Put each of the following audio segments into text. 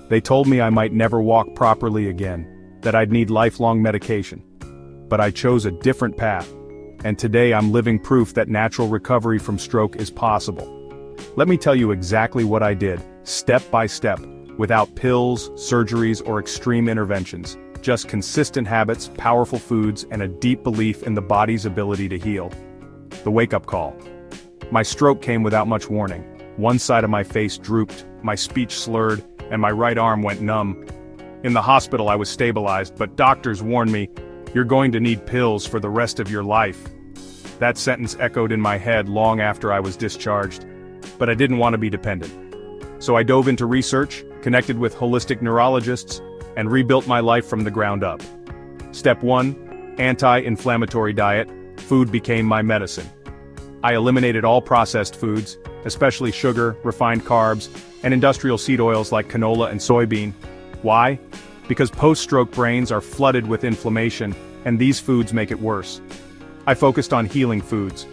They told me I might never walk properly again, that I'd need lifelong medication. But I chose a different path, and today I'm living proof that natural recovery from stroke is possible. Let me tell you exactly what I did, step by step, without pills, surgeries, or extreme interventions. Just consistent habits, powerful foods, and a deep belief in the body's ability to heal. The wake-up call. My stroke came without much warning. One side of my face drooped, my speech slurred, and my right arm went numb. In the hospital I was stabilized, but doctors warned me, "You're going to need pills for the rest of your life." That sentence echoed in my head long after I was discharged. But I didn't want to be dependent. So I dove into research, connected with holistic neurologists, and rebuilt my life from the ground up. Step 1, anti-inflammatory diet. Food became my medicine. I eliminated all processed foods, especially sugar, refined carbs, and industrial seed oils like canola and soybean. Why? Because post-stroke brains are flooded with inflammation, and these foods make it worse. I focused on healing foods.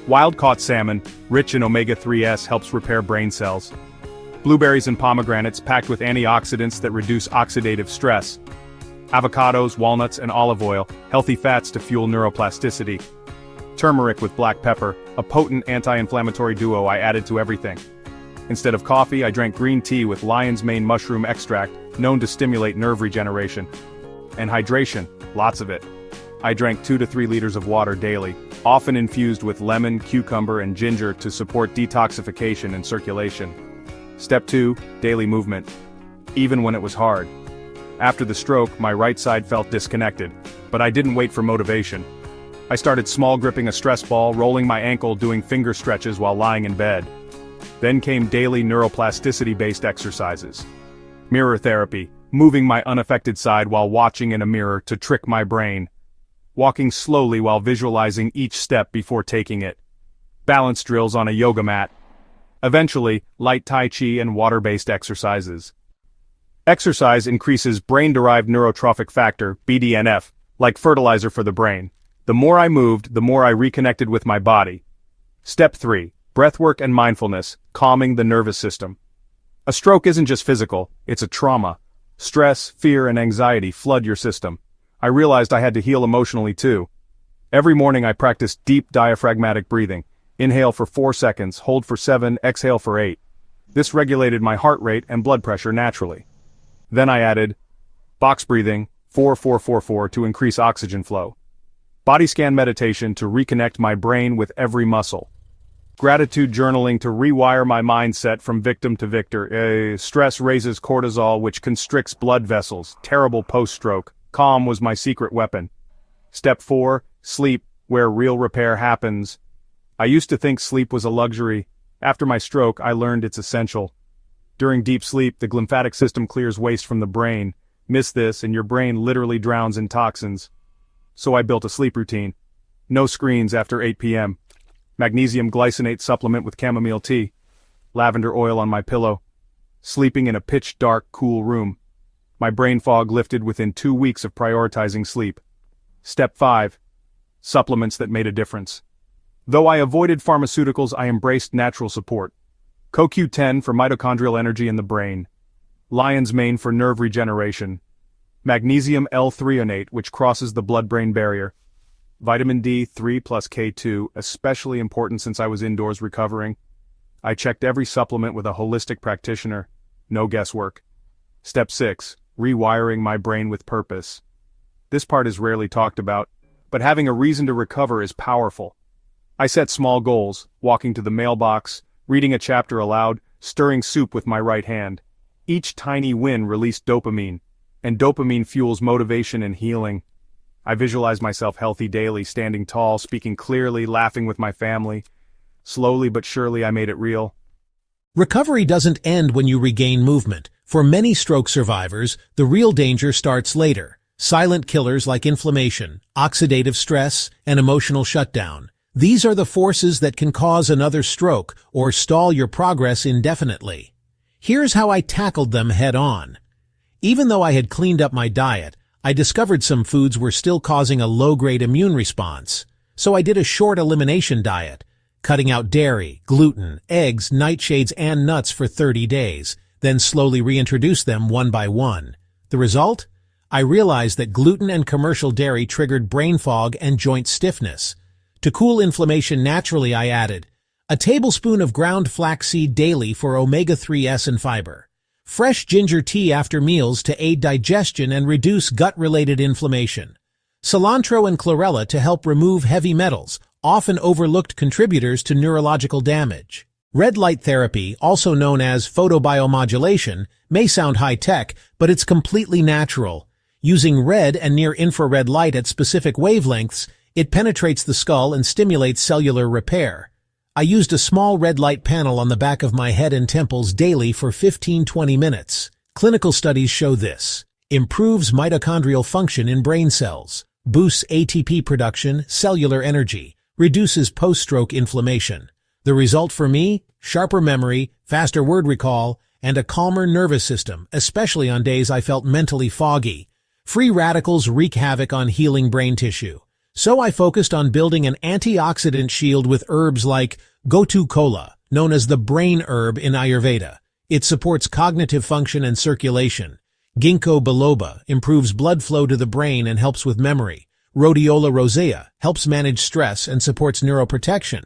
Wild-caught salmon, rich in omega-3s, helps repair brain cells. Blueberries and pomegranates packed with antioxidants that reduce oxidative stress. Avocados, walnuts, and olive oil, healthy fats to fuel neuroplasticity. Turmeric with black pepper, a potent anti-inflammatory duo I added to everything. Instead of coffee, I drank green tea with lion's mane mushroom extract, known to stimulate nerve regeneration. And hydration, lots of it. I drank 2 to 3 liters of water daily, often infused with lemon, cucumber, and ginger to support detoxification and circulation. Step 2, daily movement. Even when it was hard. After the stroke, my right side felt disconnected, but I didn't wait for motivation. I started small gripping a stress ball, rolling my ankle, doing finger stretches while lying in bed. Then came daily neuroplasticity-based exercises. Mirror therapy, moving my unaffected side while watching in a mirror to trick my brain. Walking slowly while visualizing each step before taking it. Balance drills on a yoga mat. Eventually, light tai chi and water-based exercises. Exercise increases brain-derived neurotrophic factor, BDNF, like fertilizer for the brain. The more I moved, the more I reconnected with my body. Step 3, breathwork and mindfulness, calming the nervous system. A stroke isn't just physical, it's a trauma. Stress, fear, and anxiety flood your system. I realized I had to heal emotionally too. Every morning I practiced deep diaphragmatic breathing. Inhale for 4 seconds, hold for 7, exhale for 8. This regulated my heart rate and blood pressure naturally. Then I added box breathing, 4-4-4-4 to increase oxygen flow. Body scan meditation to reconnect my brain with every muscle. Gratitude journaling to rewire my mindset from victim to victor. Stress raises cortisol, which constricts blood vessels. Terrible post-stroke. Calm was my secret weapon. Step 4, sleep, where real repair happens. I used to think sleep was a luxury. After my stroke, I learned it's essential. During deep sleep, the lymphatic system clears waste from the brain. Miss this, and your brain literally drowns in toxins. So I built a sleep routine. No screens after 8 p.m. Magnesium glycinate supplement with chamomile tea. Lavender oil on my pillow. Sleeping in a pitch-dark, cool room. My brain fog lifted within 2 weeks of prioritizing sleep. Step 5. Supplements that made a difference. Though I avoided pharmaceuticals, I embraced natural support. CoQ10 for mitochondrial energy in the brain. Lion's mane for nerve regeneration. Magnesium L-threonate, which crosses the blood-brain barrier. Vitamin D 3 plus K2, especially important since I was indoors recovering. I checked every supplement with a holistic practitioner. No guesswork. Step 6. Rewiring my brain with purpose. This part is rarely talked about, but having a reason to recover is powerful. I set small goals, walking to the mailbox, reading a chapter aloud, stirring soup with my right hand. Each tiny win released dopamine, and dopamine fuels motivation and healing. I visualized myself healthy daily, standing tall, speaking clearly, laughing with my family. Slowly but surely I made it real. Recovery doesn't end when you regain movement. For many stroke survivors, the real danger starts later. Silent killers like inflammation, oxidative stress, and emotional shutdown. These are the forces that can cause another stroke or stall your progress indefinitely. Here's how I tackled them head-on. Even though I had cleaned up my diet, I discovered some foods were still causing a low-grade immune response. So I did a short elimination diet, cutting out dairy, gluten, eggs, nightshades, and nuts for 30 days. then slowly reintroduce them one by one. The result? I realized that gluten and commercial dairy triggered brain fog and joint stiffness. To cool inflammation naturally, I added a tablespoon of ground flaxseed daily for omega-3s and fiber. Fresh ginger tea after meals to aid digestion and reduce gut-related inflammation. Cilantro and chlorella to help remove heavy metals, often overlooked contributors to neurological damage. Red light therapy, also known as photobiomodulation, may sound high-tech, but it's completely natural. Using red and near-infrared light at specific wavelengths, it penetrates the skull and stimulates cellular repair. I used a small red light panel on the back of my head and temples daily for 15-20 minutes. Clinical studies show this. Improves mitochondrial function in brain cells, boosts ATP production, cellular energy, reduces post-stroke inflammation. The result for me? Sharper memory, faster word recall, and a calmer nervous system, especially on days I felt mentally foggy. Free radicals wreak havoc on healing brain tissue. So I focused on building an antioxidant shield with herbs like Gotu kola, known as the brain herb in Ayurveda. It supports cognitive function and circulation. Ginkgo biloba improves blood flow to the brain and helps with memory. Rhodiola rosea helps manage stress and supports neuroprotection.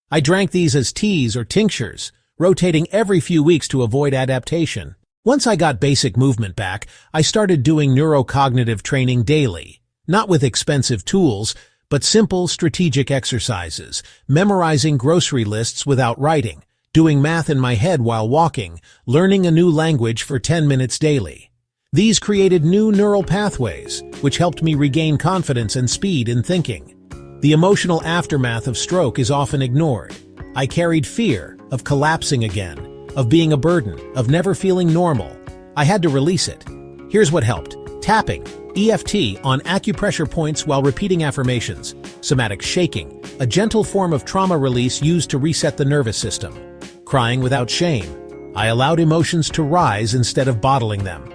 I drank these as teas or tinctures, rotating every few weeks to avoid adaptation. Once I got basic movement back, I started doing neurocognitive training daily. Not with expensive tools, but simple, strategic exercises, memorizing grocery lists without writing, doing math in my head while walking, learning a new language for 10 minutes daily. These created new neural pathways, which helped me regain confidence and speed in thinking. The emotional aftermath of stroke is often ignored. I carried fear of collapsing again, of being a burden, of never feeling normal. I had to release it. Here's what helped. Tapping, EFT on acupressure points while repeating affirmations. Somatic shaking, a gentle form of trauma release used to reset the nervous system. Crying without shame. I allowed emotions to rise instead of bottling them.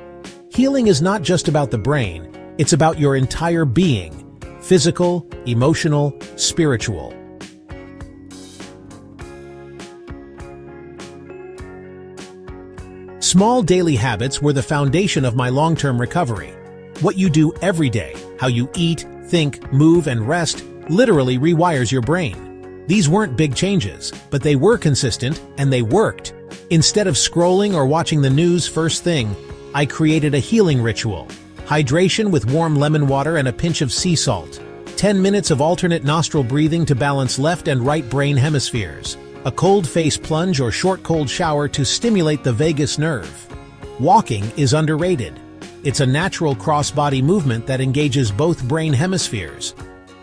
Healing is not just about the brain, it's about your entire being. Physical, emotional, spiritual. Small daily habits were the foundation of my long-term recovery. What you do every day, how you eat, think, move, and rest, literally rewires your brain. These weren't big changes, but they were consistent, and they worked. Instead of scrolling or watching the news first thing, I created a healing ritual. Hydration with warm lemon water and a pinch of sea salt. 10 minutes of alternate nostril breathing to balance left and right brain hemispheres. A cold face plunge or short cold shower to stimulate the vagus nerve. Walking is underrated. It's a natural cross-body movement that engages both brain hemispheres.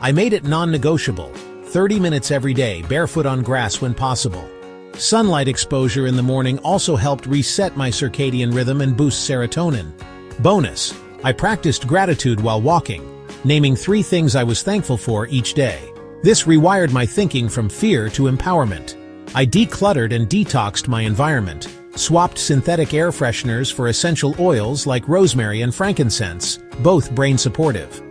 I made it non-negotiable. 30 minutes every day, barefoot on grass when possible. Sunlight exposure in the morning also helped reset my circadian rhythm and boost serotonin. Bonus, I practiced gratitude while walking, naming 3 things I was thankful for each day. This rewired my thinking from fear to empowerment. I decluttered and detoxed my environment, swapped synthetic air fresheners for essential oils like rosemary and frankincense, both brain supportive.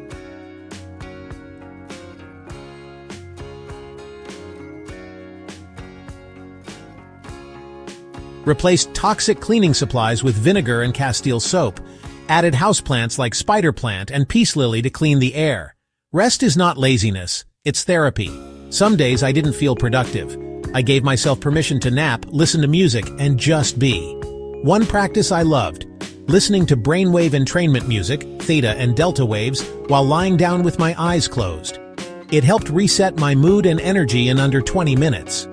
Replaced toxic cleaning supplies with vinegar and Castile soap. Added houseplants like spider plant and peace lily to clean the air. Rest is not laziness, it's therapy. Some days I didn't feel productive. I gave myself permission to nap, listen to music, and just be. One practice I loved, listening to brainwave entrainment music, theta and delta waves, while lying down with my eyes closed. It helped reset my mood and energy in under 20 minutes.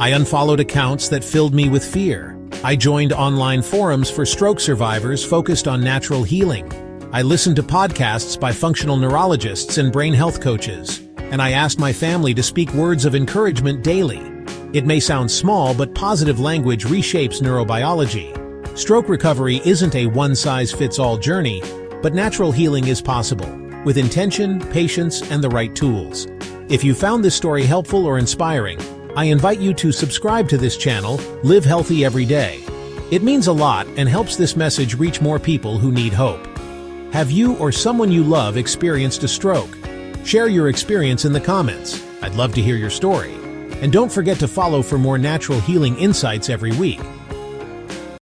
I unfollowed accounts that filled me with fear. I joined online forums for stroke survivors focused on natural healing. I listened to podcasts by functional neurologists and brain health coaches, and I asked my family to speak words of encouragement daily. It may sound small, but positive language reshapes neurobiology. Stroke recovery isn't a one-size-fits-all journey, but natural healing is possible, with intention, patience, and the right tools. If you found this story helpful or inspiring, I invite you to subscribe to this channel, Live Healthy Every Day. It means a lot and helps this message reach more people who need hope. Have you or someone you love experienced a stroke? Share your experience in the comments. I'd love to hear your story. And don't forget to follow for more natural healing insights every week.